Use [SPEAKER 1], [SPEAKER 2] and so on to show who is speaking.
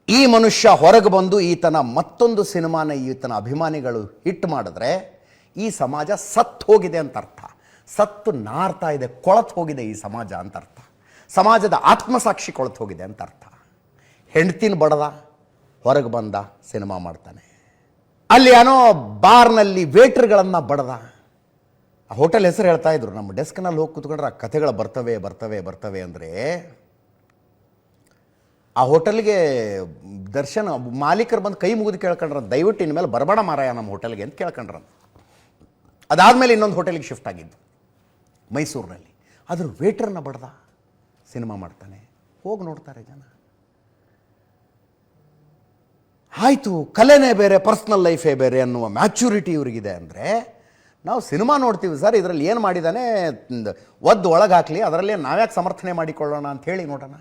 [SPEAKER 1] ಈ ಮನುಷ್ಯ ಹೊರಗೆ ಬಂದು ಈತನ ಮತ್ತೊಂದು ಸಿನಿಮಾನ ಈತನ ಅಭಿಮಾನಿಗಳು ಹಿಟ್ ಮಾಡಿದ್ರೆ ಈ ಸಮಾಜ ಸತ್ತು ಹೋಗಿದೆ ಅಂತ ಅರ್ಥ. ಸತ್ತು ನಾರ್ತಾ ಇದೆ, ಕೊಳತು ಹೋಗಿದೆ ಈ ಸಮಾಜ ಅಂತ ಅರ್ಥ. ಸಮಾಜದ ಆತ್ಮಸಾಕ್ಷಿ ಕೊಳತು ಹೋಗಿದೆ ಅಂತ ಅರ್ಥ. ಹೆಂಡ್ತಿನ ಬಡದ ಹೊರಗೆ ಬಂದ ಸಿನಿಮಾ ಮಾಡ್ತಾನೆ. ಅಲ್ಲಿ ಏನೋ ಬಾರ್ನಲ್ಲಿ ವೇಟ್ರ್ಗಳನ್ನು ಬಡದ. ಆ ಹೋಟೆಲ್ ಹೆಸರು ಹೇಳ್ತಾ ಇದ್ರು, ನಮ್ಮ ಡೆಸ್ಕ್ನಲ್ಲಿ ಹೋಗಿ ಕೂತ್ಕೊಂಡ್ರೆ ಆ ಕಥೆಗಳು ಬರ್ತವೆ ಅಂದರೆ ಆ ಹೋಟೆಲ್ಗೆ ದರ್ಶನ ಮಾಲೀಕರು ಬಂದು ಕೈ ಮುಗಿದು ಕೇಳ್ಕೊಂಡ್ರ, ದಯವಿಟ್ಟು ಇನ್ಮೇಲೆ ಬರಬೇಡ ಮಾರಾಯ ನಮ್ಮ ಹೋಟೆಲ್ಗೆ ಅಂತ ಕೇಳ್ಕೊಂಡ್ರ. ಅದಾದಮೇಲೆ ಇನ್ನೊಂದು ಹೋಟೆಲ್ಗೆ ಶಿಫ್ಟ್ ಆಗಿದ್ದು ಮೈಸೂರಿನಲ್ಲಿ. ಅದ್ರ ವೇಟ್ರನ್ನ ಬಡ್ದ ಸಿನಿಮಾ ಮಾಡ್ತಾನೆ. ಹೋಗಿ ನೋಡ್ತಾರೆ ಜನ. ಆಯಿತು, ಕಲೆನೇ ಬೇರೆ ಪರ್ಸ್ನಲ್ ಲೈಫೇ ಬೇರೆ ಅನ್ನುವ ಮ್ಯಾಚುರಿಟಿ ಇವರಿಗಿದೆ. ಅಂದರೆ ನಾವು ಸಿನಿಮಾ ನೋಡ್ತೀವಿ ಸರ್, ಇದರಲ್ಲಿ ಏನು ಮಾಡಿದ್ದಾನೆ ಒದ್ದು ಒಳಗೆ ಹಾಕಲಿ, ಅದರಲ್ಲೇ ನಾವ್ಯಾಕೆ ಸಮರ್ಥನೆ ಮಾಡಿಕೊಳ್ಳೋಣ ಅಂತ ಹೇಳಿ ನೋಡೋಣ.